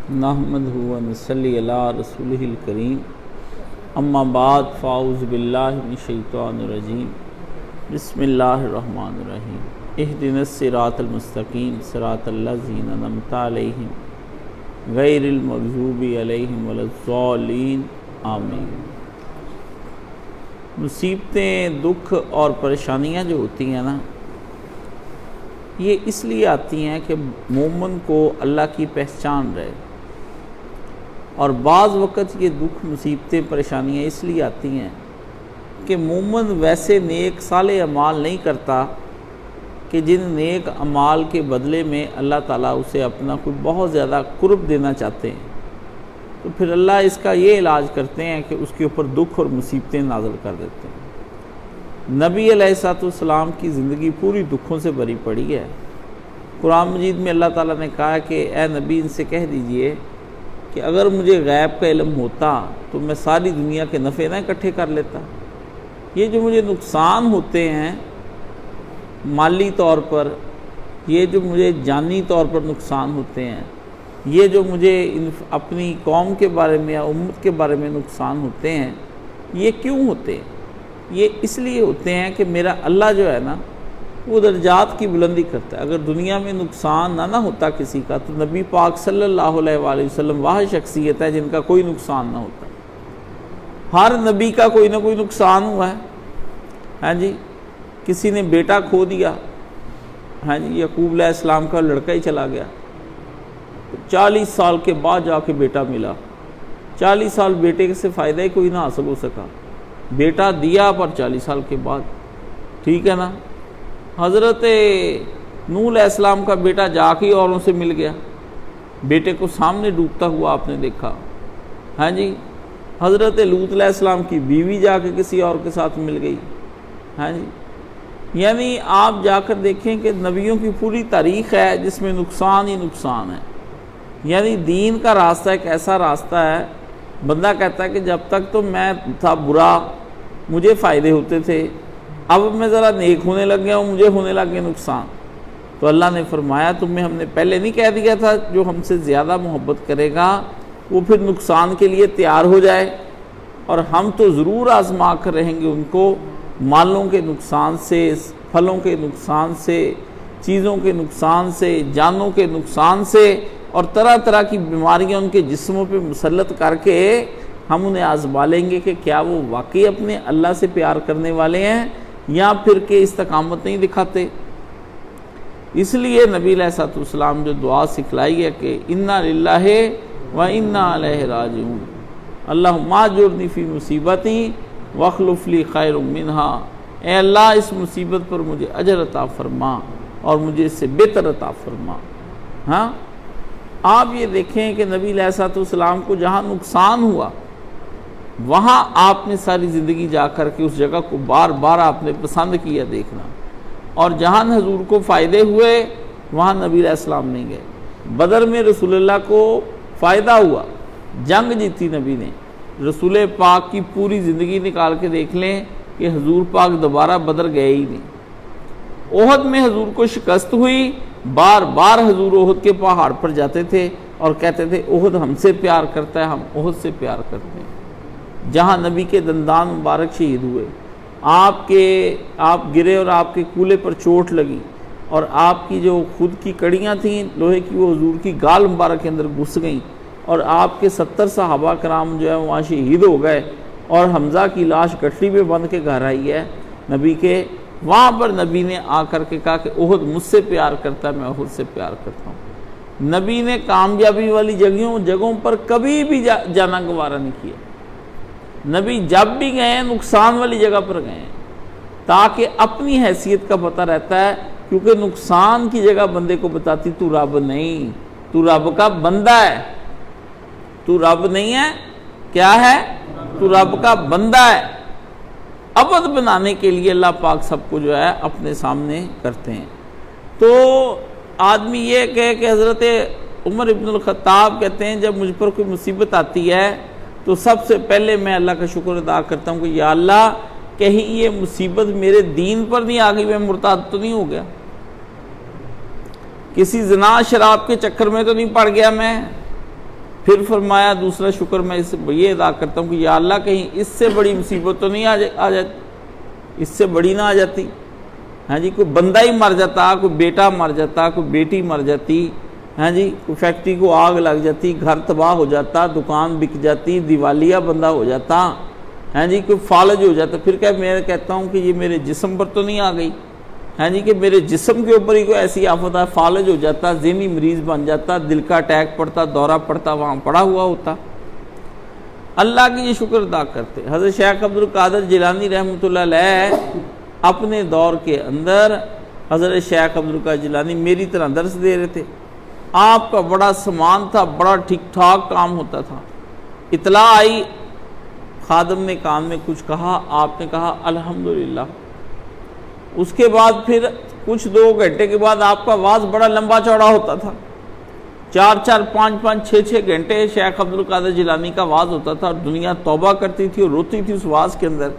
نحمدہ و نصلی علی رسولہ الکریم اما بعد فاعوذ باللہ من الشیطان الرجیم بسم اللہ الرحمن الرحیم اہدنا الصراط المستقیم صراط الذین انعمت علیہم غیر المغضوب علیہم ولا الضالین آمین۔ مصیبتیں، دکھ اور پریشانیاں جو ہوتی ہیں نا، یہ اس لیے آتی ہیں کہ مومن کو اللہ کی پہچان رہے، اور بعض وقت یہ دکھ، مصیبتیں، پریشانیاں اس لیے آتی ہیں کہ مومن ویسے نیک صالح اعمال نہیں کرتا کہ جن نیک اعمال کے بدلے میں اللہ تعالیٰ اسے اپنا کوئی بہت زیادہ قرب دینا چاہتے ہیں، تو پھر اللہ اس کا یہ علاج کرتے ہیں کہ اس کے اوپر دکھ اور مصیبتیں نازل کر دیتے ہیں۔ نبی علیہ السلام کی زندگی پوری دکھوں سے بھری پڑی ہے۔ قرآن مجید میں اللہ تعالیٰ نے کہا کہ اے نبی ان سے کہہ دیجئے کہ اگر مجھے غیب کا علم ہوتا تو میں ساری دنیا کے نفع نہ اکٹھے کر لیتا۔ یہ جو مجھے نقصان ہوتے ہیں مالی طور پر، یہ جو مجھے جانی طور پر نقصان ہوتے ہیں، یہ جو مجھے اپنی قوم کے بارے میں یا امت کے بارے میں نقصان ہوتے ہیں، یہ کیوں ہوتے ہیں؟ یہ اس لیے ہوتے ہیں کہ میرا اللہ جو ہے نا وہ درجات کی بلندی کرتا ہے۔ اگر دنیا میں نقصان نہ ہوتا کسی کا تو نبی پاک صلی اللہ علیہ وآلہ وسلم وہ شخصیت ہے جن کا کوئی نقصان نہ ہوتا۔ ہر نبی کا کوئی نہ کوئی نقصان ہوا ہے۔ ہاں جی، کسی نے بیٹا کھو دیا، ہاں جی، یعقوب علیہ السلام کا لڑکا ہی چلا گیا، 40 سال کے بعد جا کے بیٹا ملا۔ 40 سال بیٹے سے فائدہ ہی کوئی نہ حاصل ہو سکا، بیٹا دیا پر 40 سال کے بعد، ٹھیک ہے نا۔ حضرت نوح علیہ السلام کا بیٹا جا کے اوروں سے مل گیا، بیٹے کو سامنے ڈوبتا ہوا آپ نے دیکھا۔ ہاں جی، حضرت لوط علیہ السلام کی بیوی جا کے کسی اور کے ساتھ مل گئی۔ ہاں جی، یعنی آپ جا کر دیکھیں کہ نبیوں کی پوری تاریخ ہے جس میں نقصان ہی نقصان ہے۔ یعنی دین کا راستہ ایک ایسا راستہ ہے، بندہ کہتا ہے کہ جب تک تو میں تھا برا، مجھے فائدے ہوتے تھے، اب میں ذرا نیک ہونے لگ گیا ہوں، مجھے ہونے لگ گئے نقصان۔ تو اللہ نے فرمایا تمہیں ہم نے پہلے نہیں کہہ دیا تھا جو ہم سے زیادہ محبت کرے گا وہ پھر نقصان کے لیے تیار ہو جائے، اور ہم تو ضرور آزما کر رہیں گے ان کو مالوں کے نقصان سے، پھلوں کے نقصان سے، چیزوں کے نقصان سے، جانوں کے نقصان سے، اور طرح طرح کی بیماریاں ان کے جسموں پہ مسلط کر کے ہم انہیں آزما لیں گے کہ کیا وہ واقعی اپنے اللہ سے پیار کرنے والے ہیں یا پھر کہ استقامت نہیں دکھاتے۔ اس لیے نبی علیہ السلام جو دعا سکھلائی ہے کہ انا للہ و انا الیہ راجعون، اللہم اجرنی فی مصیبتی واخلف لی خیر منہا، اے اللہ اس مصیبت پر مجھے اجر عطا فرما اور مجھے اس سے بہتر عطا فرما۔ ہاں، آپ یہ دیکھیں کہ نبی علیہ السلام کو جہاں نقصان ہوا وہاں آپ نے ساری زندگی جا کر کے اس جگہ کو بار بار آپ نے پسند کیا دیکھنا، اور جہاں حضور کو فائدے ہوئے وہاں نبی علیہ السلام نہیں گئے۔ بدر میں رسول اللہ کو فائدہ ہوا، جنگ جیتی نبی نے۔ رسول پاک کی پوری زندگی نکال کے دیکھ لیں کہ حضور پاک دوبارہ بدر گئے ہی نہیں۔ احد میں حضور کو شکست ہوئی، بار بار حضور احد کے پہاڑ پر جاتے تھے اور کہتے تھے احد ہم سے پیار کرتا ہے، ہم احد سے پیار کرتے ہیں۔ جہاں نبی کے دندان مبارک شہید ہوئے، آپ گرے اور آپ کے کولے پر چوٹ لگی، اور آپ کی جو خود کی کڑیاں تھیں لوہے کی وہ حضور کی گال مبارک کے اندر گھس گئیں، اور آپ کے 70 صحابہ کرام جو ہے وہاں شہید ہو گئے، اور حمزہ کی لاش گٹھڑی پہ بند کے گھر آئی ہے نبی کے۔ وہاں پر نبی نے آ کر کے کہا کہ احد مجھ سے پیار کرتا ہے، میں احد سے پیار کرتا ہوں۔ نبی نے کامیابی والی جگہوں پر کبھی بھی جانا گوارا نہیں کیا۔ نبی جب بھی گئے نقصان والی جگہ پر گئے، تاکہ اپنی حیثیت کا پتہ رہتا ہے، کیونکہ نقصان کی جگہ بندے کو بتاتی تو رب نہیں، تو رب کا بندہ ہے، تو رب نہیں ہے، کیا ہے؟ تو رب کا بندہ ہے۔ ابد بنانے کے لیے اللہ پاک سب کو جو ہے اپنے سامنے کرتے ہیں۔ تو آدمی یہ کہے کہ حضرت عمر ابن الخطاب کہتے ہیں جب مجھ پر کوئی مصیبت آتی ہے تو سب سے پہلے میں اللہ کا شکر ادا کرتا ہوں کہ یا اللہ کہیں یہ مصیبت میرے دین پر نہیں آ گئی، میں مرتد تو نہیں ہو گیا، کسی زنا شراب کے چکر میں تو نہیں پڑ گیا میں، پھر فرمایا دوسرا شکر میں یہ ادا کرتا ہوں کہ یا اللہ کہیں اس سے بڑی مصیبت تو نہیں آ جاتی، اس سے بڑی نہ آ جاتی، ہاں جی، کوئی بندہ ہی مر جاتا، کوئی بیٹا مر جاتا، کوئی بیٹی مر جاتی، ہاں جی، کوئی فیکٹری کو آگ لگ جاتی، گھر تباہ ہو جاتا، دکان بک جاتی، دیوالیہ بندہ ہو جاتا، ہاں جی، کوئی فالج ہو جاتا، پھر میں کہتا ہوں کہ یہ میرے جسم پر تو نہیں آ گئی، ہاں جی، کہ میرے جسم کے اوپر ہی کوئی ایسی آفت ہے، فالج ہو جاتا، ذہنی مریض بن جاتا، دل کا اٹیک پڑتا، دورہ پڑتا، وہاں پڑا ہوا ہوتا، اللہ کی یہ شکر ادا کرتے۔ حضرت شیخ عبد القادر جیلانی رحمۃ اللہ علیہ اپنے دور کے اندر حضرت شیخ عبد القادر جیلانی میری طرح درس دے رہے تھے، آپ کا بڑا سامان تھا، بڑا ٹھیک ٹھاک کام ہوتا تھا، اطلاع آئی، خادم نے کان میں کچھ کہا، آپ نے کہا الحمدللہ، اس کے بعد پھر کچھ 2 گھنٹے کے بعد آپ کا واز بڑا لمبا چوڑا ہوتا تھا، 4 5 6 گھنٹے شیخ عبد القادر جیلانی کا واز ہوتا تھا، اور دنیا توبہ کرتی تھی اور روتی تھی اس واز کے اندر،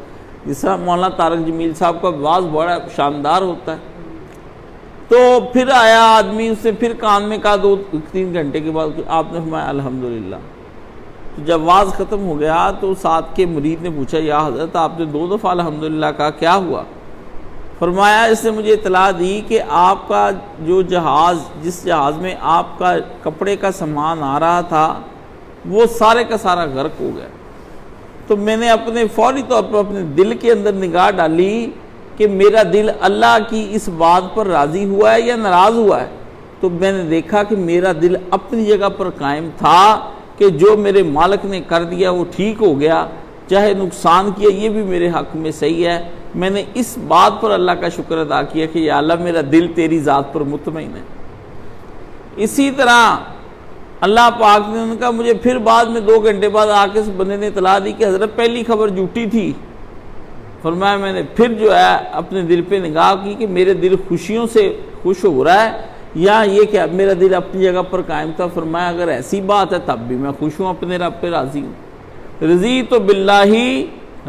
جس طرح مولانا طارق جمیل صاحب کا واز بڑا شاندار ہوتا ہے۔ تو پھر آیا آدمی، اس نے پھر کان میں کہا 2 3 گھنٹے کے بعد، آپ نے فرمایا الحمدللہ۔ تو جب واز ختم ہو گیا تو ساتھ کے مرید نے پوچھا یا حضرت آپ نے 2 دفعہ الحمدللہ کہا، کیا ہوا؟ فرمایا اس نے مجھے اطلاع دی کہ آپ کا جو جہاز، جس جہاز میں آپ کا کپڑے کا سامان آ رہا تھا، وہ سارے کا سارا غرق ہو گیا۔ تو میں نے اپنے فوری طور پر اپنے دل کے اندر نگاہ ڈالی کہ میرا دل اللہ کی اس بات پر راضی ہوا ہے یا ناراض ہوا ہے، تو میں نے دیکھا کہ میرا دل اپنی جگہ پر قائم تھا کہ جو میرے مالک نے کر دیا وہ ٹھیک ہو گیا، چاہے نقصان کیا یہ بھی میرے حق میں صحیح ہے۔ میں نے اس بات پر اللہ کا شکر ادا کیا کہ یا اللہ میرا دل تیری ذات پر مطمئن ہے۔ اسی طرح اللہ پاک نے ان کا مجھے پھر بعد میں 2 گھنٹے بعد آ کے اس بندے نے اطلاع دی کہ حضرت پہلی خبر جھوٹی تھی۔ فرمایا میں نے پھر جو ہے اپنے دل پہ نگاہ کی کہ میرے دل خوشیوں سے خوش ہو رہا ہے یا یہ کہ اب میرا دل اپنی جگہ پر قائم تھا۔ فرمایا اگر ایسی بات ہے تب بھی میں خوش ہوں، اپنے رب پہ راضی ہوں۔ رضیت باللہ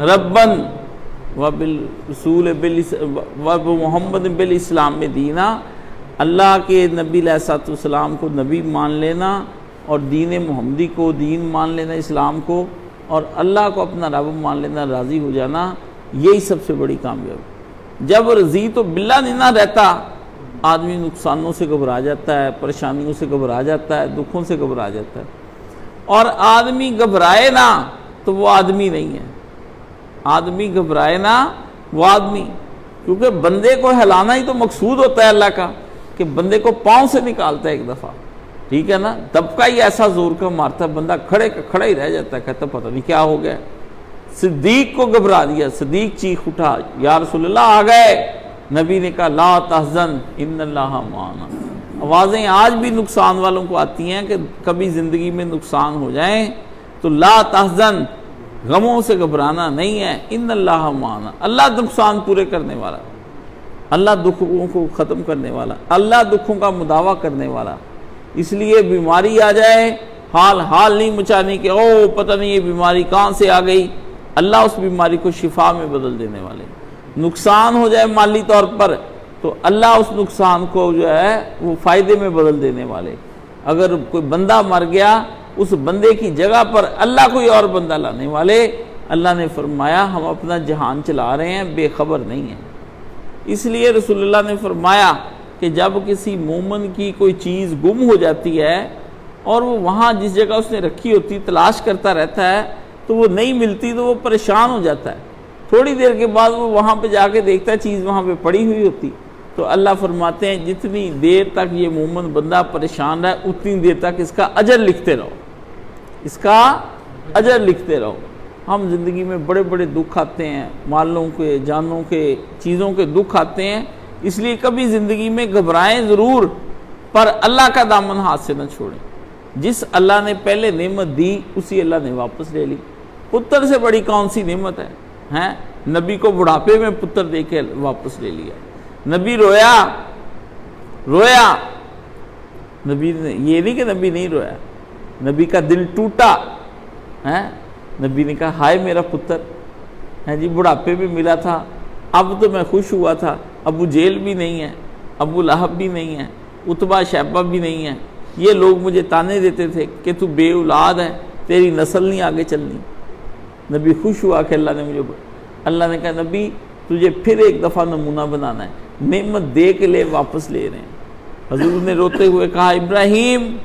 ربًا وبالرسول ومحمد بالاسلام دینا، اللہ کے نبی علیہ الصلوۃ والسلام کو نبی مان لینا اور دین محمدی کو دین مان لینا، اسلام کو، اور اللہ کو اپنا رب مان لینا، راضی ہو جانا، یہی سب سے بڑی کامیابی۔ جب رضیت باللہ نہیں نہ رہتا، آدمی نقصانوں سے گھبرا جاتا ہے، پریشانیوں سے گھبرا جاتا ہے، دکھوں سے گھبرا جاتا ہے، اور آدمی گھبرائے نہ تو وہ آدمی نہیں ہے۔ آدمی گھبرائے نہ وہ آدمی، کیونکہ بندے کو ہلانا ہی تو مقصود ہوتا ہے اللہ کا، کہ بندے کو پاؤں سے نکالتا ہے ایک دفعہ، ٹھیک ہے نا، دبکا ہی ایسا زور کا مارتا ہے بندہ کھڑے کا کھڑا ہی رہ جاتا ہے، کہتا پتہ نہیں کیا ہو گیا۔ صدیق کو گھبرا دیا، صدیق چیخ اٹھا یا رسول اللہ آ گئے، نبی نے کہا لا تحزن ان اللہ معنا۔ آوازیں آج بھی نقصان والوں کو آتی ہیں کہ کبھی زندگی میں نقصان ہو جائیں تو لا تحزن، غموں سے گھبرانا نہیں ہے، ان اللہ معنا، اللہ نقصان پورے کرنے والا، اللہ دکھوں کو ختم کرنے والا، اللہ دکھوں کا مداوع کرنے والا۔ اس لیے بیماری آ جائے، حال نہیں مچانی کہ او پتہ نہیں یہ بیماری کہاں سے آ گئی، اللہ اس بیماری کو شفا میں بدل دینے والے۔ نقصان ہو جائے مالی طور پر تو اللہ اس نقصان کو جو ہے وہ فائدے میں بدل دینے والے۔ اگر کوئی بندہ مر گیا، اس بندے کی جگہ پر اللہ کوئی اور بندہ لانے والے۔ اللہ نے فرمایا ہم اپنا جہان چلا رہے ہیں، بے خبر نہیں ہیں۔ اس لیے رسول اللہ نے فرمایا کہ جب کسی مومن کی کوئی چیز گم ہو جاتی ہے اور وہ وہاں جس جگہ اس نے رکھی ہوتی تلاش کرتا رہتا ہے تو وہ نہیں ملتی تو وہ پریشان ہو جاتا ہے، تھوڑی دیر کے بعد وہ وہاں پہ جا کے دیکھتا ہے چیز وہاں پہ پڑی ہوئی ہوتی۔ تو اللہ فرماتے ہیں جتنی دیر تک یہ مومن بندہ پریشان رہے اتنی دیر تک اس کا اجر لکھتے رہو، اس کا اجر لکھتے رہو۔ ہم زندگی میں بڑے بڑے دکھ آتے ہیں، مالوں کے، جانوں کے، چیزوں کے دکھ آتے ہیں، اس لیے کبھی زندگی میں گھبرائیں ضرور، پر اللہ کا دامن ہاتھ سے نہ چھوڑیں۔ جس اللہ نے پہلے نعمت دی اسی اللہ نے واپس لے لی۔ پتر سے بڑی کون سی نعمت ہے؟ ہیں نبی کو بڑھاپے میں پتر دے کے واپس لے لیا۔ نبی رویا، نبی نے یہ نہیں کہ نبی نہیں رویا، نبی کا دل ٹوٹا، نبی نے کہا ہائے میرا پتر، جی بڑھاپے میں ملا تھا، اب تو میں خوش ہوا تھا، ابو جیل بھی نہیں ہے، ابو لہب بھی نہیں ہے، اتبا شیبہ بھی نہیں ہے، یہ لوگ مجھے تانے دیتے تھے کہ تو بے اولاد ہے، تیری نسل نہیں آگے چلنی۔ نبی خوش ہوا کہ اللہ نے کہا نبی تجھے پھر ایک دفعہ نمونہ بنانا ہے، نعمت دے کے لے واپس لے رہے ہیں۔ حضور نے روتے ہوئے کہا ابراہیم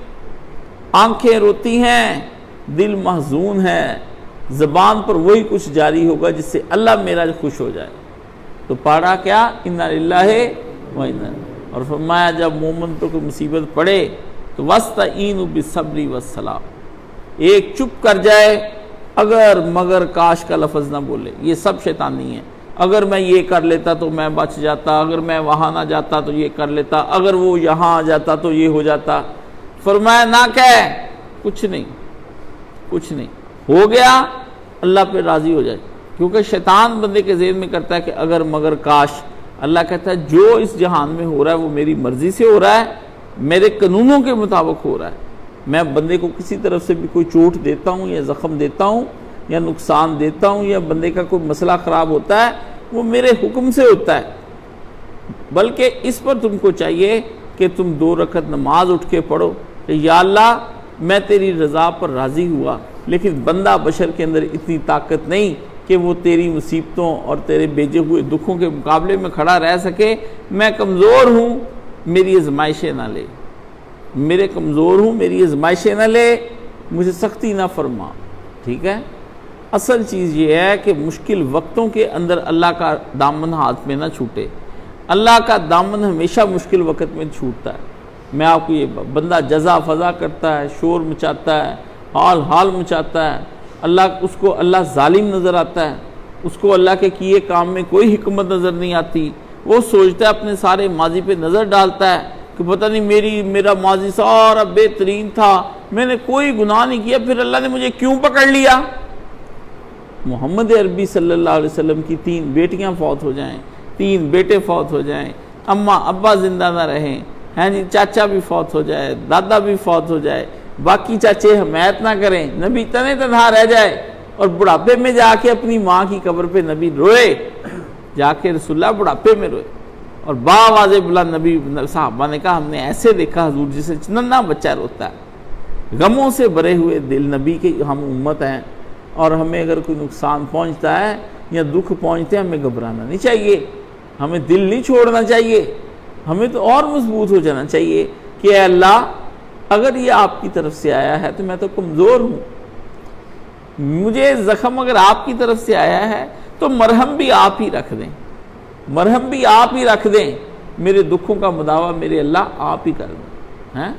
آنکھیں روتی ہیں، دل محزون ہے، زبان پر وہی کچھ جاری ہوگا جس سے اللہ میرا خوش ہو جائے۔ تو پڑھا کیا انا للہ و انا، اور فرمایا جب مومن پر کوئی مصیبت پڑے تو وَاسْتَعِینُوا بِالصَّبْرِ وَالصَّلَاةِ، ایک چپ کر جائے، اگر مگر کاش کا لفظ نہ بولے، یہ سب شیطانی ہے۔ اگر میں یہ کر لیتا تو میں بچ جاتا، اگر میں وہاں نہ جاتا تو یہ کر لیتا، اگر وہ یہاں آ جاتا تو یہ ہو جاتا۔ فرمایا نہ کہہ، کچھ نہیں ہو گیا، اللہ پہ راضی ہو جائے، کیونکہ شیطان بندے کے ذہن میں کرتا ہے کہ اگر مگر کاش۔ اللہ کہتا ہے جو اس جہان میں ہو رہا ہے وہ میری مرضی سے ہو رہا ہے، میرے قانونوں کے مطابق ہو رہا ہے۔ میں بندے کو کسی طرف سے بھی کوئی چوٹ دیتا ہوں یا زخم دیتا ہوں یا نقصان دیتا ہوں یا بندے کا کوئی مسئلہ خراب ہوتا ہے، وہ میرے حکم سے ہوتا ہے۔ بلکہ اس پر تم کو چاہیے کہ تم 2 رکعت نماز اٹھ کے پڑھو کہ یا اللہ میں تیری رضا پر راضی ہوا، لیکن بندہ بشر کے اندر اتنی طاقت نہیں کہ وہ تیری مصیبتوں اور تیرے بھیجے ہوئے دکھوں کے مقابلے میں کھڑا رہ سکے۔ میں کمزور ہوں، میری آزمائشیں نہ لے، میرے کمزور ہوں، میری آزمائشیں نہ لے، مجھے سختی نہ فرما۔ ٹھیک ہے، اصل چیز یہ ہے کہ مشکل وقتوں کے اندر اللہ کا دامن ہاتھ میں نہ چھوٹے۔ اللہ کا دامن ہمیشہ مشکل وقت میں چھوٹتا ہے۔ میں آپ کو یہ بندہ جزا فضا کرتا ہے، شور مچاتا ہے، حال مچاتا ہے، اس کو اللہ ظالم نظر آتا ہے، اس کو اللہ کے کیے کام میں کوئی حکمت نظر نہیں آتی۔ وہ سوچتا ہے اپنے سارے ماضی پہ نظر ڈالتا ہے کہ پتہ نہیں میرا ماضی سارا بہترین تھا، میں نے کوئی گناہ نہیں کیا، پھر اللہ نے مجھے کیوں پکڑ لیا۔ محمد عربی صلی اللہ علیہ وسلم کی 3 بیٹیاں فوت ہو جائیں، 3 بیٹے فوت ہو جائیں، اماں ابا زندہ نہ رہیں، چاچا بھی فوت ہو جائے، دادا بھی فوت ہو جائے، باقی چاچے حمایت نہ کریں، نبی تنہا رہ جائے، اور بڑھاپے میں جا کے اپنی ماں کی قبر پہ نبی روئے، جا کے رسول اللہ بڑھاپے میں روئے، اور باواز بلند نبی صحابہ نے کہا ہم نے ایسے دیکھا حضور جسے ننھا بچہ روتا ہے۔ غموں سے بھرے ہوئے دل، نبی کے ہم امت ہیں، اور ہمیں اگر کوئی نقصان پہنچتا ہے یا دکھ پہنچتے ہیں ہمیں گھبرانا نہیں چاہیے، ہمیں دل نہیں چھوڑنا چاہیے، ہمیں تو اور مضبوط ہو جانا چاہیے کہ اے اللہ اگر یہ آپ کی طرف سے آیا ہے تو میں تو کمزور ہوں، مجھے زخم اگر آپ کی طرف سے آیا ہے تو مرہم بھی آپ ہی رکھ دیں، مرہم بھی آپ ہی رکھ دیں، میرے دکھوں کا مداوع میرے اللہ آپ ہی کر دیں۔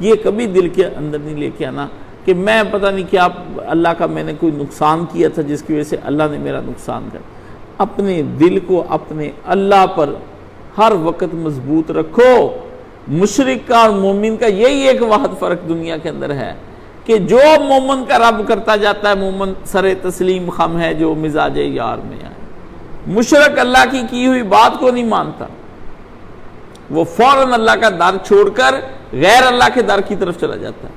یہ کبھی دل کے اندر نہیں لے کے آنا کہ میں پتہ نہیں کیا اللہ کا میں نے کوئی نقصان کیا تھا جس کی وجہ سے اللہ نے میرا نقصان کر۔ اپنے دل کو اپنے اللہ پر ہر وقت مضبوط رکھو۔ مشرک کا اور مومن کا یہی ایک واحد فرق دنیا کے اندر ہے کہ جو مومن کا رب کرتا جاتا ہے، مومن سر تسلیم خم ہے جو مزاج یار میں آئے۔ مشرک اللہ کی ہوئی بات کو نہیں مانتا، وہ فوراً اللہ کا در چھوڑ کر غیر اللہ کے در کی طرف چلا جاتا ہے۔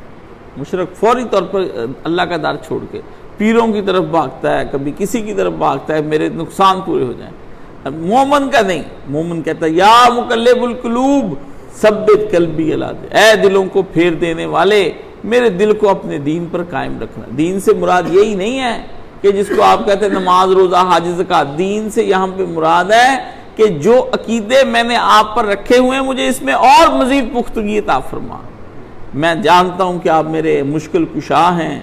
مشرک فوری طور پر اللہ کا در چھوڑ کے پیروں کی طرف بھاگتا ہے، کبھی کسی کی طرف بھاگتا ہے، میرے نقصان پورے ہو جائیں۔ مومن کا نہیں، مومن کہتا ہے یا مقلب القلوب ثبت قلبی علی دین، اے دلوں کو پھیر دینے والے میرے دل کو اپنے دین پر قائم رکھنا۔ دین سے مراد یہی نہیں ہے کہ جس کو آپ کہتے ہیں نماز روزہ حج زکات، دین سے یہاں پہ مراد ہے کہ جو عقیدے میں نے آپ پر رکھے ہوئے ہیں مجھے اس میں اور مزید پختگی عطا فرما۔ میں جانتا ہوں کہ آپ میرے مشکل کشا ہیں،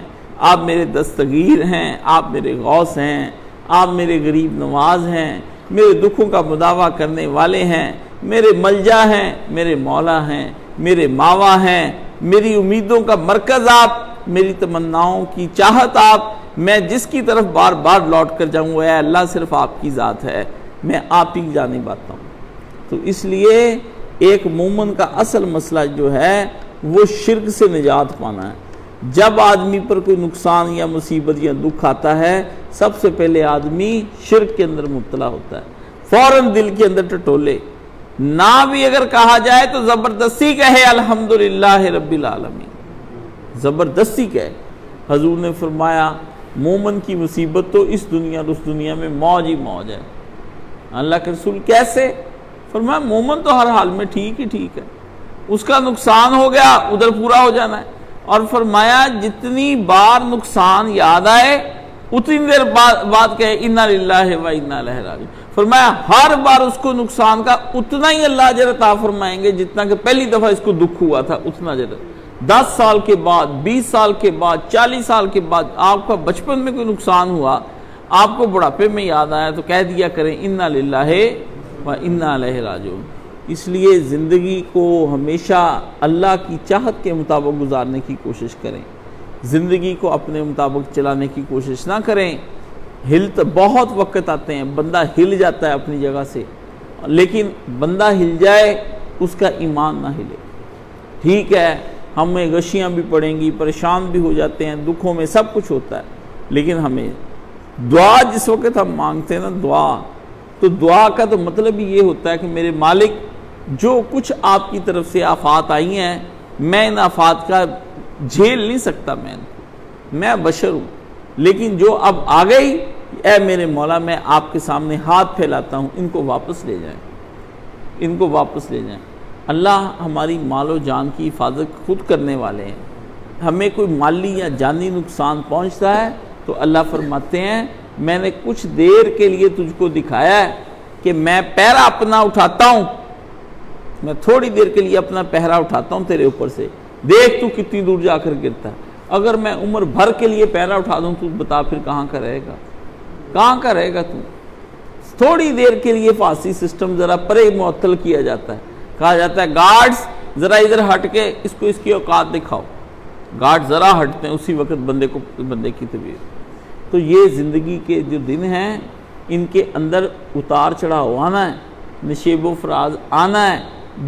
آپ میرے دستگیر ہیں، آپ میرے غوث ہیں، آپ میرے غریب نواز ہیں، میرے دکھوں کا مداوع کرنے والے ہیں، میرے ملجا ہیں، میرے مولا ہیں، میرے ماوا ہیں، میری امیدوں کا مرکز آپ، میری تمناؤں کی چاہت آپ، میں جس کی طرف بار بار لوٹ کر جاؤں اے اللہ صرف آپ کی ذات ہے، میں آپ ہی کی جانب آتا ہوں۔ تو اس لیے ایک مومن کا اصل مسئلہ جو ہے وہ شرک سے نجات پانا ہے۔ جب آدمی پر کوئی نقصان یا مصیبت یا دکھ آتا ہے سب سے پہلے آدمی شرک کے اندر مبتلا ہوتا ہے، فوراً دل کے اندر ٹٹولے، نہ بھی اگر کہا جائے تو زبردستی کہے الحمدللہ رب العالمین، زبردستی کہے۔ حضور نے فرمایا مومن کی مصیبت تو اس دنیا اور اس دنیا میں موج ہی موج ہے۔ اللہ کے رسول کیسے؟ فرمایا مومن تو ہر حال میں ٹھیک ہی ٹھیک ہے، اس کا نقصان ہو گیا ادھر پورا ہو جانا ہے. اور فرمایا جتنی بار نقصان یاد آئے اتنی دیر بعد کہے انا للہ و انا الیہ راجعون. فرمایا ہر بار اس کو نقصان کا اتنا ہی اللہ اجر عطا فرمائیں گے جتنا کہ پہلی دفعہ اس کو دکھ ہوا تھا, اتنا اجر. 10 سال کے بعد, 20 سال کے بعد, 40 سال کے بعد آپ کا بچپن میں کوئی نقصان ہوا, آپ کو بڑھاپے میں یاد آیا تو کہہ دیا کریں انا للہ و انا الیہ راجعون. اس لیے زندگی کو ہمیشہ اللہ کی چاہت کے مطابق گزارنے کی کوشش کریں, زندگی کو اپنے مطابق چلانے کی کوشش نہ کریں. بہت وقت آتے ہیں بندہ ہل جاتا ہے اپنی جگہ سے, لیکن بندہ ہل جائے اس کا ایمان نہ ہلے. ٹھیک ہے ہمیں غشیاں بھی پڑیں گی, پریشان بھی ہو جاتے ہیں, دکھوں میں سب کچھ ہوتا ہے, لیکن ہمیں دعا جس وقت ہم مانگتے ہیں نا دعا, تو دعا کا تو مطلب ہی یہ ہوتا ہے کہ میرے مالک جو کچھ آپ کی طرف سے آفات آئی ہیں میں ان آفات کا جھیل نہیں سکتا, میں بشر ہوں, لیکن جو اب آ گئی اے میرے مولا میں آپ کے سامنے ہاتھ پھیلاتا ہوں, ان کو واپس لے جائیں, ان کو واپس لے جائیں. اللہ ہماری مال و جان کی حفاظت خود کرنے والے ہیں. ہمیں کوئی مالی یا جانی نقصان پہنچتا ہے تو اللہ فرماتے ہیں میں نے کچھ دیر کے لیے تجھ کو دکھایا ہے کہ میں پہرا اپنا اٹھاتا ہوں, میں تھوڑی دیر کے لیے اپنا پہرا اٹھاتا ہوں تیرے اوپر سے, دیکھ تو کتنی دور جا کر گرتا ہے. اگر میں عمر بھر کے لیے پہرا اٹھا دوں تو بتا پھر کہاں کا رہے گا, کہاں کا رہے گا تو. تھوڑی دیر کے لیے فارسی سسٹم ذرا پرے معطل کیا جاتا ہے, کہا جاتا ہے گارڈز ذرا ادھر ہٹ کے اس کو اس کی اوقات دکھاؤ, گارڈ ذرا ہٹتے ہیں اسی وقت بندے کی طبیعت. تو یہ زندگی کے جو دن ہیں ان کے اندر اتار چڑھاؤ آنا ہے, نشیب و فراز آنا ہے,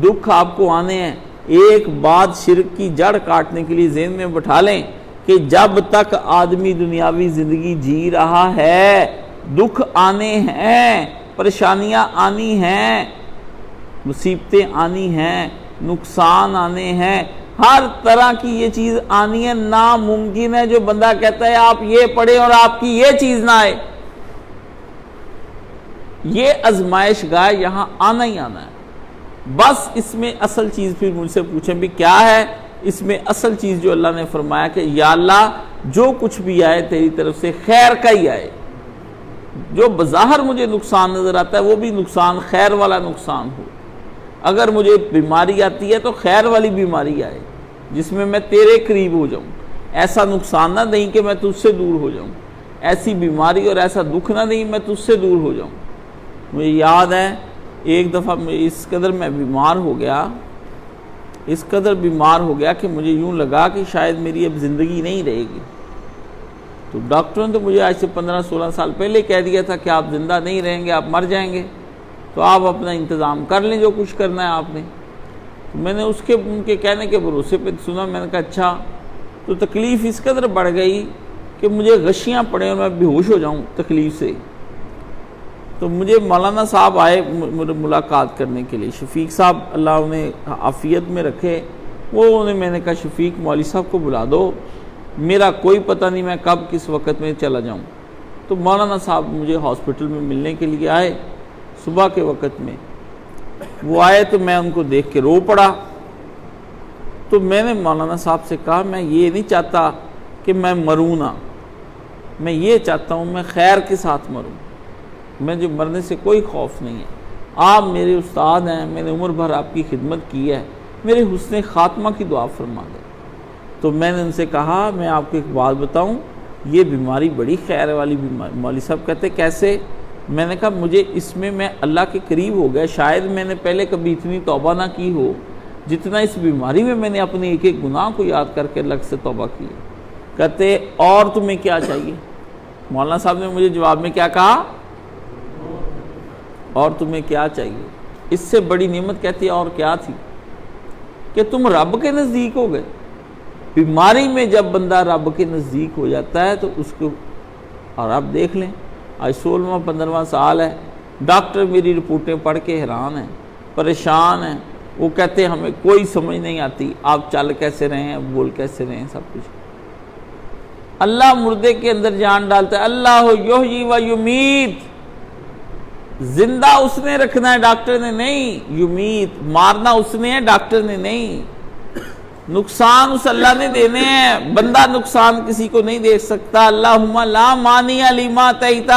دکھ آپ کو آنے ہیں. ایک بات شرک کی جڑ کاٹنے کے لیے ذہن میں بٹھا لیں کہ جب تک آدمی دنیاوی زندگی جی رہا ہے دکھ آنے ہیں, پریشانیاں آنی ہیں, مصیبتیں آنی ہیں, نقصان آنے ہیں, ہر طرح کی یہ چیز آنی ہے. ناممکن ہے جو بندہ کہتا ہے آپ یہ پڑھیں اور آپ کی یہ چیز نہ آئے. یہ آزمائش گاہ یہاں آنا ہی آنا ہے. بس اس میں اصل چیز پھر مجھ سے پوچھیں بھی کیا ہے, اس میں اصل چیز جو اللہ نے فرمایا کہ یا اللہ جو کچھ بھی آئے تیری طرف سے خیر کا ہی آئے. جو بظاہر مجھے نقصان نظر آتا ہے وہ بھی نقصان خیر والا نقصان ہو. اگر مجھے بیماری آتی ہے تو خیر والی بیماری آئے جس میں تیرے قریب ہو جاؤں. ایسا نقصان نہ دیں کہ میں تجھ سے دور ہو جاؤں, ایسی بیماری اور ایسا دکھ نہ دیں میں تجھ سے دور ہو جاؤں. مجھے یاد ہے ایک دفعہ اس قدر میں بیمار ہو گیا, اس قدر بیمار ہو گیا کہ مجھے یوں لگا کہ شاید میری اب زندگی نہیں رہے گی. تو ڈاکٹروں نے تو مجھے آج سے 15-16 سال پہلے کہہ دیا تھا کہ آپ زندہ نہیں رہیں گے, آپ مر جائیں گے, تو آپ اپنا انتظام کر لیں جو کچھ کرنا ہے آپ نے. تو میں نے ان کے کہنے کے بھروسے پہ سنا, میں نے کہا اچھا. تو تکلیف اس قدر بڑھ گئی کہ مجھے غشیاں پڑیں اور میں بے ہوش ہو جاؤں تکلیف سے. تو مجھے مولانا صاحب آئے ملاقات کرنے کے لیے, شفیق صاحب اللہ انہیں عافیت میں رکھے. میں نے کہا شفیق مولوی صاحب کو بلا دو, میرا کوئی پتہ نہیں میں کب کس وقت میں چلا جاؤں. تو مولانا صاحب مجھے ہاسپٹل میں ملنے کے لیے آئے صبح کے وقت میں. وہ آئے تو میں ان کو دیکھ کے رو پڑا. تو میں نے مولانا صاحب سے کہا میں یہ نہیں چاہتا کہ میں مروں نہ, میں یہ چاہتا ہوں میں خیر کے ساتھ مروں. میں جو مرنے سے کوئی خوف نہیں ہے, آپ میرے استاد ہیں, میں نے عمر بھر آپ کی خدمت کی ہے, میرے حسن خاتمہ کی دعا فرما دیں. تو میں نے ان سے کہا میں آپ کو ایک بات بتاؤں, یہ بیماری بڑی خیر والی بیماری. مولوی صاحب کہتے کیسے؟ میں نے کہا مجھے اس میں اللہ کے قریب ہو گیا, شاید میں نے پہلے کبھی اتنی توبہ نہ کی ہو جتنا اس بیماری میں نے اپنے ایک ایک گناہ کو یاد کر کے الگ سے توبہ کی. کہتے اور تمہیں کیا چاہیے؟ مولانا صاحب نے مجھے جواب میں کیا کہا, اور تمہیں کیا چاہیے؟ اس سے بڑی نعمت کہتی ہے اور کیا تھی کہ تم رب کے نزدیک ہو گئے. بیماری میں جب بندہ رب کے نزدیک ہو جاتا ہے تو اس کو, اور آپ دیکھ لیں آج 16واں-15واں سال ہے, ڈاکٹر میری رپورٹیں پڑھ کے حیران ہیں, پریشان ہیں. وہ کہتے ہیں ہمیں کوئی سمجھ نہیں آتی آپ چل کیسے رہے ہیں, بول کیسے رہے ہیں, سب کچھ. اللہ مردے کے اندر جان ڈالتا ہے, اللہ یحیی و یمیت, زندہ اس نے رکھنا ہے، ڈاکٹر نے نہیں، یمیت مارنا اس نے ہے، ڈاکٹر نے نہیں، نقصان اس اللہ نے دینے ہیں، بندہ نقصان کسی کو نہیں دے سکتا۔ اللہم لا مانع لما اعطیت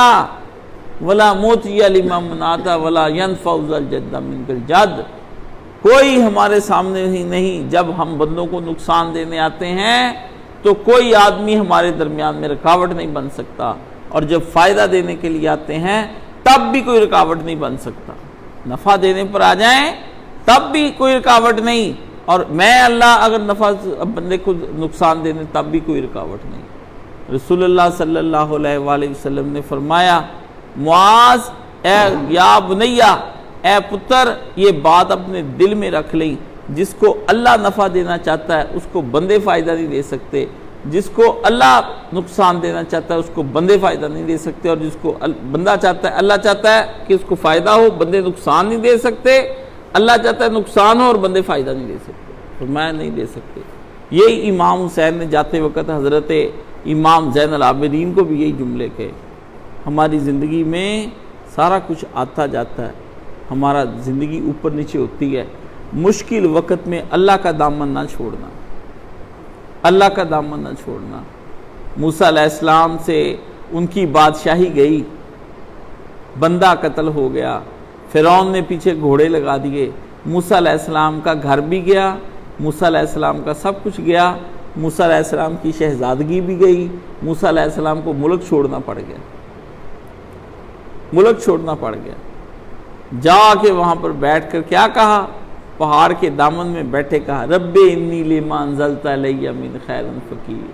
ولا معطی لما منعت ولا ينفع ذا الجد منک الجد۔ کوئی ہمارے سامنے ہی نہیں، جب ہم بندوں کو نقصان دینے آتے ہیں تو کوئی آدمی ہمارے درمیان میں رکاوٹ نہیں بن سکتا، اور جب فائدہ دینے کے لیے آتے ہیں تب بھی کوئی رکاوٹ نہیں بن سکتا۔ نفع دینے پر آ جائیں تب بھی کوئی رکاوٹ نہیں، اور میں اللہ اگر نفع بندے کو نقصان دینے تب بھی کوئی رکاوٹ نہیں۔ رسول اللہ صلی اللہ علیہ وآلہ وسلم نے فرمایا، معاذ اے یا بنیہ، اے پتر، یہ بات اپنے دل میں رکھ لیں، جس کو اللہ نفع دینا چاہتا ہے اس کو بندے فائدہ نہیں دے سکتے، جس کو اللہ نقصان دینا چاہتا ہے اس کو بندے فائدہ نہیں دے سکتے، اور جس کو بندہ چاہتا ہے، اللہ چاہتا ہے کہ اس کو فائدہ ہو، بندے نقصان نہیں دے سکتے، اللہ چاہتا ہے نقصان ہو اور بندے فائدہ نہیں دے سکتے، تو میں نہیں دے سکتے۔ یہی امام حسین نے جاتے وقت حضرت امام زین العابدین کو بھی یہی جملے کہے۔ ہماری زندگی میں سارا کچھ آتا جاتا ہے، ہمارا زندگی اوپر نیچے ہوتی ہے، مشکل وقت میں اللہ کا دامن نہ چھوڑنا، اللہ کا دامن نہ چھوڑنا۔ موسیٰ علیہ السلام سے ان کی بادشاہی گئی، بندہ قتل ہو گیا، فرعون نے پیچھے گھوڑے لگا دیے، موسیٰ علیہ السلام کا گھر بھی گیا، موسیٰ علیہ السلام کا سب کچھ گیا، موسیٰ علیہ السلام کی شہزادگی بھی گئی، موسیٰ علیہ السلام کو ملک چھوڑنا پڑ گیا، ملک چھوڑنا پڑ گیا۔ جا کے وہاں پر بیٹھ کر کیا کہا؟ پہاڑ کے دامن میں بیٹھے کہا، رب انی لما انزلت علی من خیر فقیر۔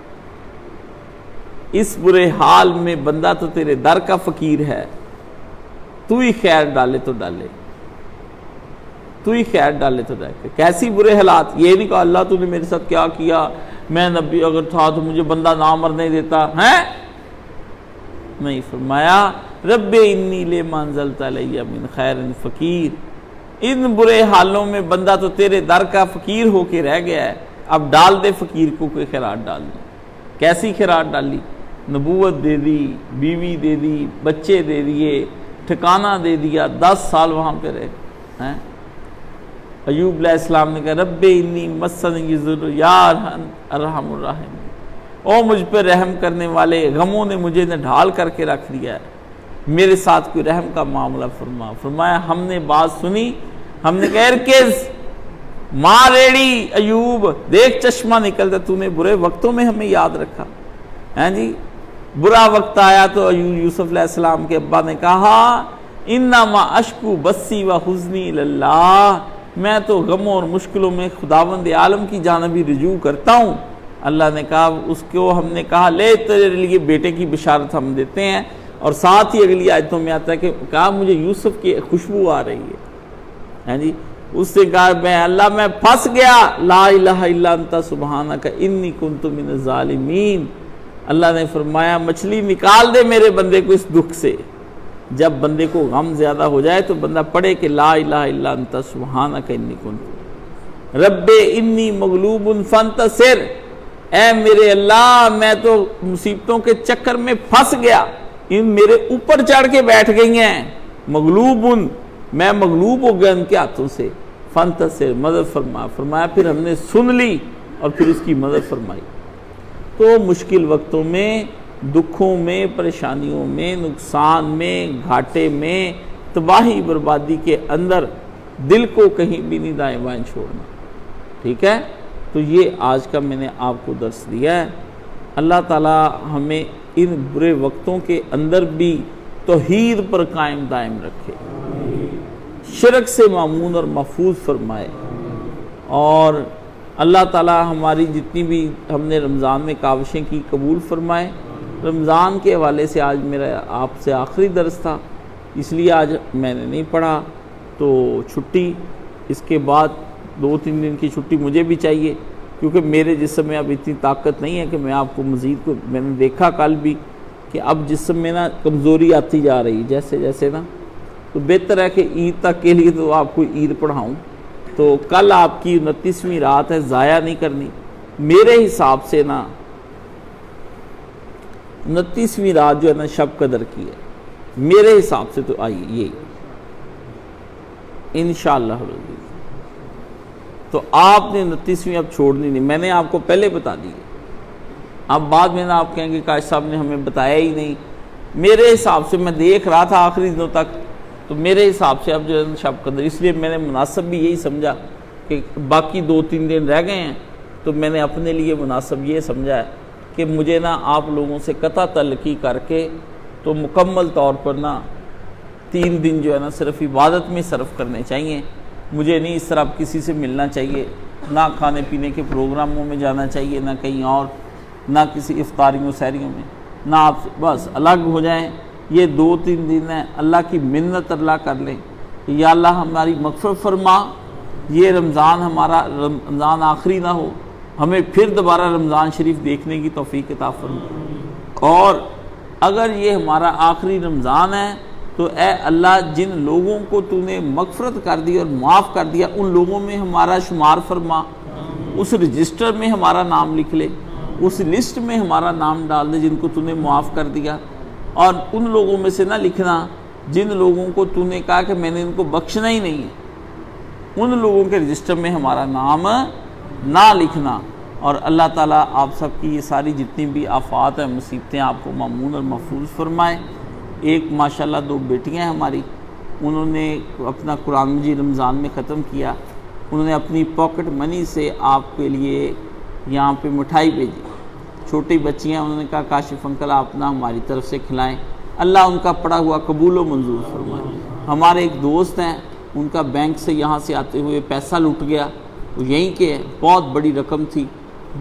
اس برے حال میں بندہ تو تیرے در کا فقیر ہے، تو ہی خیر ڈالے تو ڈالے، تو ہی خیر ڈالے تو ڈالے۔ کیسی برے حالات؟ یہ نہیں کہا اللہ تو نے میرے ساتھ کیا کیا، میں نبی اگر تھا تو مجھے بندہ نہ مرنے دیتا ہے، نہیں، فرمایا رب انی لما انزلت علی من خیر فقیر۔ ان برے حالوں میں بندہ تو تیرے در کا فقیر ہو کے رہ گیا ہے، اب ڈال دے فقیر کو کوئی خیرات ڈال دے۔ کیسی خیرات ڈالی؟ نبوت دے دی، بیوی دے دی، بچے دے دیے، ٹھکانہ دے دیا، 10 سال وہاں پہ رہے۔ ایوب علیہ السلام نے کہا رب انی مسنی الضر یا ارحم الراحمین، او مجھ پر رحم کرنے والے، غموں نے مجھے نڈھال کر کے رکھ دیا ہے، میرے ساتھ کوئی رحم کا معاملہ فرما۔ فرمایا ہم نے بات سنی، ہم نے کہا ارکز ماں ریڑی ایوب، دیکھ چشمہ نکلتا، تو نے برے وقتوں میں ہمیں یاد رکھا، ہیں جی۔ برا وقت آیا تو یوسف علیہ السلام کے ابا نے کہا انما اشکو بسی و حزنی اللہ، میں تو غموں اور مشکلوں میں خداوند عالم کی جانب ہی رجوع کرتا ہوں۔ اللہ نے کہا، اس کو ہم نے کہا لے تیرے لیے بیٹے کی بشارت ہم دیتے ہیں، اور ساتھ ہی اگلی آیتوں میں آتا ہے کہ کہا مجھے یوسف کی خوشبو آ رہی ہے، ہیں جی۔ اس نے کہا میں اللہ میں پھنس گیا، لا الہ الا انت سبحانک انی کنت من الظالمین۔ اللہ نے فرمایا مچھلی نکال دے میرے بندے کو اس دکھ سے۔ جب بندے کو غم زیادہ ہو جائے تو بندہ پڑھے کہ لا الہ الا انت سبحانک انی کنت رب انی مغلوب فانتصر، اے میرے اللہ میں تو مصیبتوں کے چکر میں پھنس گیا، ان میرے اوپر چڑھ کے بیٹھ گئی ہیں، مغلوب، میں مغلوب ہو گیا ان کے ہاتھوں سے، فانتصر، مدد فرما۔ فرمایا پھر ہم نے سن لی اور پھر اس کی مدد فرمائی۔ تو مشکل وقتوں میں، دکھوں میں، پریشانیوں میں، نقصان میں، گھاٹے میں، تباہی بربادی کے اندر دل کو کہیں بھی نہیں دائیں بائیں چھوڑنا، ٹھیک ہے؟ تو یہ آج کا میں نے آپ کو درس دیا ہے۔ اللہ تعالی ہمیں ان برے وقتوں کے اندر بھی توحید پر قائم دائم رکھے، شرک سے معمون اور محفوظ فرمائے، اور اللہ تعالی ہماری جتنی بھی ہم نے رمضان میں کاوشیں کی قبول فرمائے۔ رمضان کے حوالے سے آج میرا آپ سے آخری درس تھا، اس لیے آج میں نے نہیں پڑھا، تو چھٹی اس کے بعد 2-3 دن کی چھٹی مجھے بھی چاہیے، کیونکہ میرے جسم میں اب اتنی طاقت نہیں ہے کہ میں آپ کو مزید کو، میں نے دیکھا کل بھی کہ اب جسم میں نا کمزوری آتی جا رہی جیسے جیسے نا، تو بہتر ہے کہ عید تک کے لیے تو آپ کو عید پڑھاؤں۔ تو کل آپ کی 29ویں رات ہے، ضائع نہیں کرنی میرے حساب سے نا، 29ویں رات جو ہے نا شب قدر کی ہے میرے حساب سے، تو آئیے یہی انشاءاللہ العزیز۔ تو آپ نے 29ویں اب چھوڑنی نہیں، میں نے آپ کو پہلے بتا دی ہے۔ اب بعد میں نا آپ کہیں گے کاش صاحب نے ہمیں بتایا ہی نہیں۔ میرے حساب سے میں دیکھ رہا تھا آخری دنوں تک، تو میرے حساب سے اب جو ہے شب قدر، اس لیے میں نے مناسب بھی یہی سمجھا کہ باقی 2-3 دن رہ گئے ہیں، تو میں نے اپنے لیے مناسب یہ سمجھا ہے کہ مجھے نا آپ لوگوں سے قطع تعلقی کر کے تو مکمل طور پر نا 3 دن جو ہے نا صرف عبادت میں صرف کرنے چاہیے۔ مجھے نہیں اس طرح کسی سے ملنا چاہیے، نہ کھانے پینے کے پروگراموں میں جانا چاہیے، نہ کہیں اور، نہ کسی افطاریوں سحریوں میں، نہ آپ سے بس الگ ہو جائیں۔ یہ 2-3 دن ہیں، اللہ کی منت اللہ کر لیں کہ یا اللہ ہماری مغفرت فرما، یہ رمضان ہمارا رمضان آخری نہ ہو، ہمیں پھر دوبارہ رمضان شریف دیکھنے کی توفیق عطا فرما، اور اگر یہ ہمارا آخری رمضان ہے تو اے اللہ جن لوگوں کو تو نے مغفرت کر دی اور معاف کر دیا ان لوگوں میں ہمارا شمار فرما، اس رجسٹر میں ہمارا نام لکھ لے، اس لسٹ میں ہمارا نام ڈال دے جن کو تو نے معاف کر دیا، اور ان لوگوں میں سے نہ لکھنا جن لوگوں کو تو نے کہا کہ میں نے ان کو بخشنا ہی نہیں ہے، ان لوگوں کے رجسٹر میں ہمارا نام نہ لکھنا۔ اور اللہ تعالیٰ آپ سب کی یہ ساری جتنی بھی آفات ہیں مصیبتیں آپ کو مامون اور محفوظ فرمائے۔ ایک ماشاءاللہ 2 بیٹیاں ہیں ہماری، انہوں نے اپنا قرآن مجید رمضان میں ختم کیا، انہوں نے اپنی پاکٹ منی سے آپ کے لیے یہاں پہ مٹھائی بھیجی، چھوٹی بچیاں، انہوں نے کہا کاشف انکل آپ نا ہماری طرف سے کھلائیں، اللہ ان کا پڑھا ہوا قبول و منظور فرمائے۔ ہمارے ایک دوست ہیں، ان کا بینک سے یہاں سے آتے ہوئے پیسہ لٹ گیا، وہ یہیں کے بہت بڑی رقم تھی،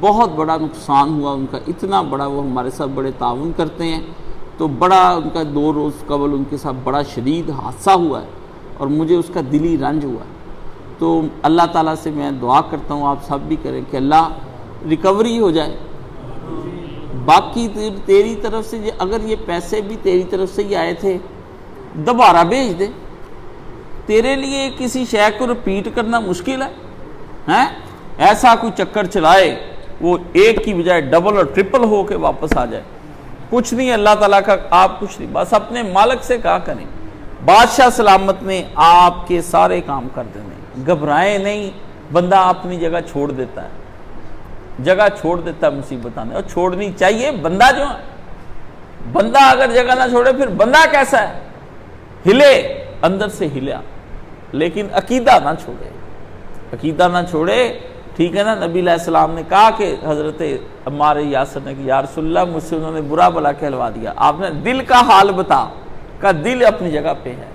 بہت بڑا نقصان ہوا ان کا، اتنا بڑا، وہ ہمارے ساتھ بڑے تعاون کرتے ہیں، تو بڑا ان کا 2 روز قبل ان کے ساتھ بڑا شدید حادثہ ہوا ہے اور مجھے اس کا دلی رنج ہوا ہے۔ تو اللہ تعالیٰ سے میں دعا کرتا ہوں، آپ سب بھی کریں کہ اللہ ریکوری ہو جائے، باقی تیری طرف سے اگر یہ پیسے بھی تیری طرف سے ہی آئے تھے دوبارہ بھیج دے، تیرے لیے کسی شے کو رپیٹ کرنا مشکل ہے، ایسا کوئی چکر چلائے وہ ایک کی بجائے ڈبل اور ٹرپل ہو کے واپس آ جائے، کچھ نہیں اللہ تعالیٰ کا، آپ کچھ نہیں، بس اپنے مالک سے کہا کریں، بادشاہ سلامت نے آپ کے سارے کام کر دینے، گھبرائیں نہیں، بندہ اپنی جگہ چھوڑ دیتا ہے، جگہ چھوڑ دیتا ہے مصیبت آنے، اور چھوڑنی چاہیے، بندہ جو ہے، بندہ اگر جگہ نہ چھوڑے پھر بندہ کیسا ہے، ہلے اندر سے ہلیا، لیکن عقیدہ نہ چھوڑے، عقیدہ نہ چھوڑے، ٹھیک ہے نا۔ نبی علیہ السلام نے کہا کہ حضرت عمار یاسر نے کہ یا رسول اللہ مجھ سے انہوں نے برا بلا کہلوا دیا، آپ نے دل کا حال بتا، کہا دل اپنی جگہ پہ ہے،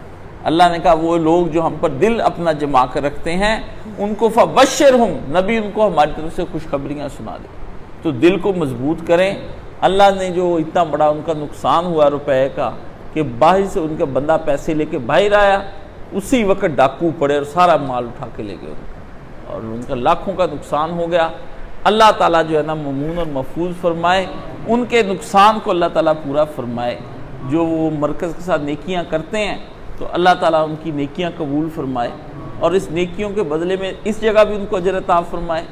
اللہ نے کہا وہ لوگ جو ہم پر دل اپنا جما کر رکھتے ہیں ان کو فبشرہم، نبی ان کو ہماری طرف سے خوشخبریاں سنا دے، تو دل کو مضبوط کریں۔ اللہ نے جو اتنا بڑا ان کا نقصان ہوا روپے کا کہ باہر سے ان کا بندہ پیسے لے کے باہر آیا، اسی وقت ڈاکو پڑے اور سارا مال اٹھا کے لے گئے ان کا، اور ان کا لاکھوں کا نقصان ہو گیا۔ اللہ تعالیٰ جو ہے نا ممنون اور محفوظ فرمائے، ان کے نقصان کو اللہ تعالیٰ پورا فرمائے، جو وہ مرکز کے ساتھ نیکیاں کرتے ہیں تو اللہ تعالیٰ ان کی نیکیاں قبول فرمائے، اور اس نیکیوں کے بدلے میں اس جگہ بھی ان کو اجر عطا فرمائے،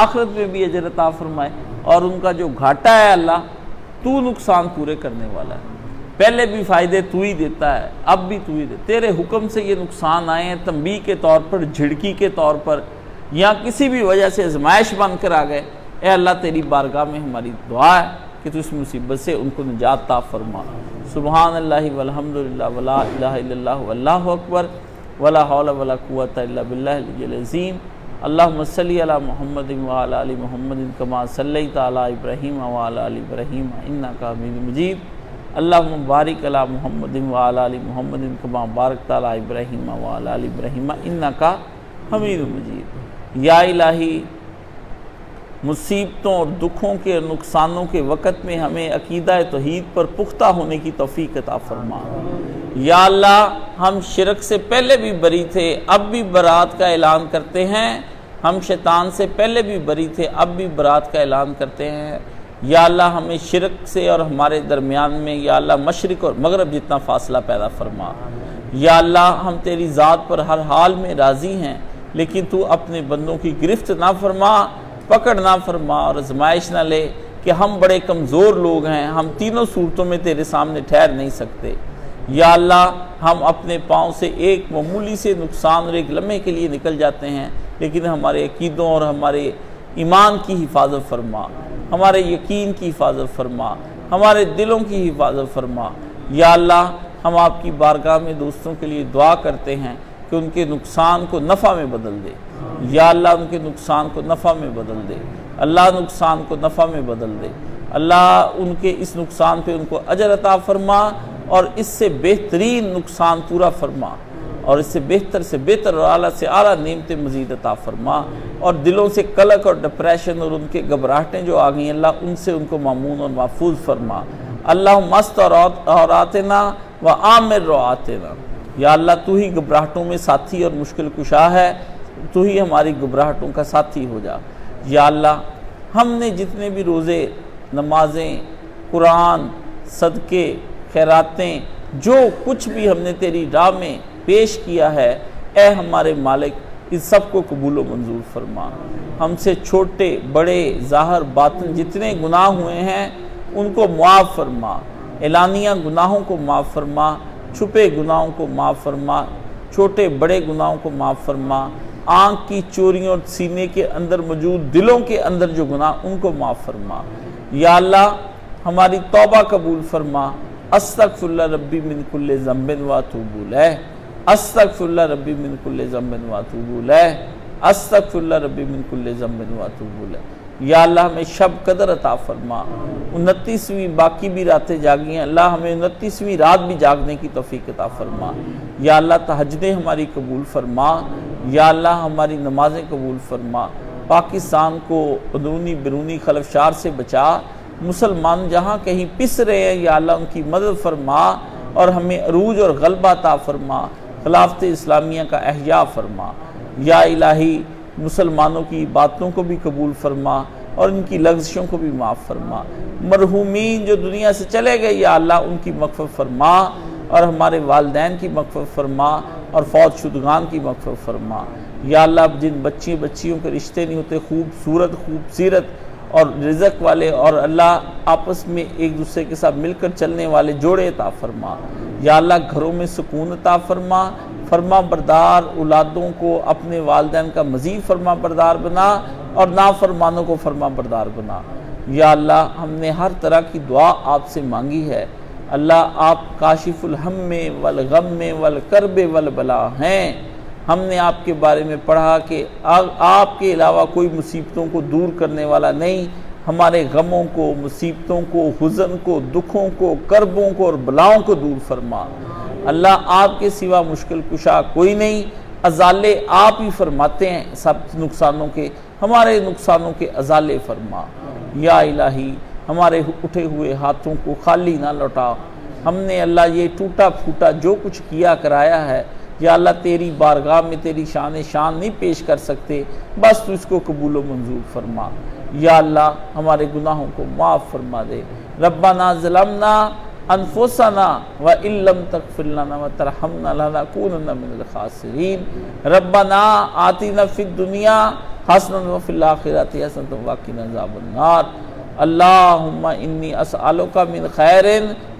آخرت میں بھی اجر عطا فرمائے، اور ان کا جو گھاٹا ہے اللہ تو نقصان پورے کرنے والا ہے، پہلے بھی فائدے تو ہی دیتا ہے، اب بھی تو ہی دیتا، تیرے حکم سے یہ نقصان آئے ہیں، تنبیہ کے طور پر، جھڑکی کے طور پر، یا کسی بھی وجہ سے آزمائش بن کر آ گئے، اے اللہ تیری بارگاہ میں ہماری دعا ہے کہ تو اس مصیبت سے ان کو نجات عطا فرما۔ سبحان اللہ والحمدللہ ولا الہ الا اللہ واللہ اکبر ولا حول ولا قوۃ الا باللہ العلی العظیم۔ اللہم صلی علی محمد وعلی آل محمد کما صلیت علی ابراہیم وعلی آل ابراہیم انک حمید مجید۔ اللہم بارک علی محمد وعلی آل محمد کما بارکت علی ابراہیم وعلی آل ابراہیم انک حمید مجید۔ یا الہی مصیبتوں اور دکھوں کے اور نقصانوں کے وقت میں ہمیں عقیدہ توحید پر پختہ ہونے کی توفیق عطا فرما۔ یا اللہ ہم شرک سے پہلے بھی بری تھے، اب بھی برات کا اعلان کرتے ہیں، ہم شیطان سے پہلے بھی بری تھے، اب بھی برات کا اعلان کرتے ہیں۔ یا اللہ ہمیں شرک سے اور ہمارے درمیان میں یا اللہ مشرق اور مغرب جتنا فاصلہ پیدا فرما۔ یا اللہ ہم تیری ذات پر ہر حال میں راضی ہیں، لیکن تو اپنے بندوں کی گرفت نہ فرما، پکڑ نہ فرما اور آزمائش نہ لے کہ ہم بڑے کمزور لوگ ہیں، ہم تینوں صورتوں میں تیرے سامنے ٹھہر نہیں سکتے۔ یا اللہ ہم اپنے پاؤں سے ایک معمولی سے نقصان اور ایک لمحے کے لیے نکل جاتے ہیں، لیکن ہمارے عقیدوں اور ہمارے ایمان کی حفاظت فرما، ہمارے یقین کی حفاظت فرما، ہمارے دلوں کی حفاظت فرما۔ یا اللہ ہم آپ کی بارگاہ میں دوستوں کے لیے دعا کرتے ہیں کہ ان کے نقصان کو نفع میں بدل دے، یا اللہ ان کے نقصان کو نفع میں بدل دے، اللہ نقصان کو نفع میں بدل دے، اللہ ان کے اس نقصان پہ ان کو اجر عطا فرما، اور اس سے بہترین نقصان پورا فرما، اور اس سے بہتر اور اعلیٰ سے اعلیٰ نعمتیں مزید عطا فرما، اور دلوں سے قلق اور ڈپریشن اور ان کے گھبراہٹیں جو آ گئیں اللہ ان سے ان کو مامون اور محفوظ فرما۔ اللہ مست اور آتنا و عامر روآتنا، یا اللہ تو ہی گھبراہٹوں میں ساتھی اور مشکل کشا ہے، تو ہی ہماری گھبراہٹوں کا ساتھی ہو جا۔ یا اللہ ہم نے جتنے بھی روزے، نمازیں، قرآن، صدقے، خیراتیں، جو کچھ بھی ہم نے تیری راہ میں پیش کیا ہے، اے ہمارے مالک اس سب کو قبول و منظور فرما۔ ہم سے چھوٹے بڑے ظاہر باطن جتنے گناہ ہوئے ہیں ان کو معاف فرما، اعلانیہ گناہوں کو معاف فرما، چھپے گناہوں کو معاف فرما، چھوٹے بڑے گناہوں کو معاف فرما، آنکھ کی چوریوں اور سینے کے اندر موجود دلوں کے اندر جو گناہ ان کو معاف فرما۔ یا اللہ ہماری توبہ قبول فرما۔ استغفر اللہ ربی من کل ذنب واتوب الیہ، استغفر اللہ ربی من کل ذنب واتوب الیہ، استغفر اللہ ربی من کل ذنب واتوب الیہ۔ یا اللہ ہمیں شب قدر عطا فرما، 29ویں باقی بھی راتیں جاگی ہیں، اللہ ہمیں 29ویں رات بھی جاگنے کی توفیق عطا فرما۔ یا اللہ تہجدیں ہماری قبول فرما، یا اللہ ہماری نمازیں قبول فرما۔ پاکستان کو اندرونی بیرونی خلفشار سے بچا، مسلمان جہاں کہیں پس رہے ہیں یا اللہ ان کی مدد فرما، اور ہمیں عروج اور غلبہ عطا فرما، خلافت اسلامیہ کا احیاء فرما۔ یا الہی مسلمانوں کی باتوں کو بھی قبول فرما اور ان کی لغزشوں کو بھی معاف فرما۔ مرحومین جو دنیا سے چلے گئے یا اللہ ان کی مغفرت فرما، اور ہمارے والدین کی مغفرت فرما، اور فوت شدگان کی مغفرت فرما۔ یا اللہ جن بچیوں کے رشتے نہیں ہوتے، خوب سیرت اور رزق والے اور اللہ آپس میں ایک دوسرے کے ساتھ مل کر چلنے والے جوڑے عطا فرما۔ یا اللہ گھروں میں سکون عطا فرما، فرما بردار اولادوں کو اپنے والدین کا مزید فرما بردار بنا، اور نافرمانوں کو فرما بردار بنا۔ یا اللہ ہم نے ہر طرح کی دعا آپ سے مانگی ہے، اللہ آپ کاشف الہم والغم والکرب والبلا ہیں۔ ہم نے آپ کے بارے میں پڑھا کہ آپ کے علاوہ کوئی مصیبتوں کو دور کرنے والا نہیں، ہمارے غموں کو، مصیبتوں کو، حزن کو، دکھوں کو، کربوں کو اور بلاؤں کو دور فرما۔ اللہ آپ کے سوا مشکل کشا کوئی نہیں، ازالے آپ ہی فرماتے ہیں سب نقصانوں کے، ہمارے نقصانوں کے ازالے فرما۔ یا الہی ہمارے اٹھے ہوئے ہاتھوں کو خالی نہ لوٹا، ہم نے اللہ یہ ٹوٹا پھوٹا جو کچھ کیا کرایا ہے یا اللہ تیری بارگاہ میں تیری شان نہیں پیش کر سکتے، بس تو اس کو قبول و منظور فرما۔ یا اللہ ہمارے گناہوں کو معاف فرما دے۔ ربنا ظلمنا انفسنا وان لم تغفر لنا وترحمنا لنکونن من الخاسرین۔ ربنا آتنا فی الدنیا حسنۃ وفی الآخرۃ حسنۃ وقنا عذاب النار۔ اللہم انی اسألک من خیر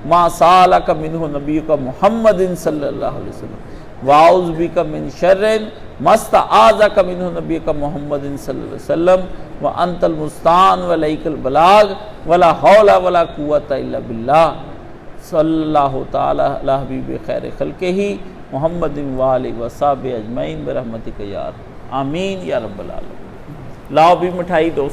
ما سألک منہ نبیک محمد صلی اللہ علیہ وسلم، واعوذ بک من شر ما استعاذک منہ نبیک محمد صلی اللہ علیہ وسلم، وانت المستعان والیک البلاغ ولا حول ولا قوۃ الا باللہ۔ صلی اللہ تعالی علی حبیب خیر خلقہ محمد وآلہ وصحبہ اجمعین برحمتک یا ارحم آمین یا رب العالمین۔ لاؤ بھی مٹھائی دوست۔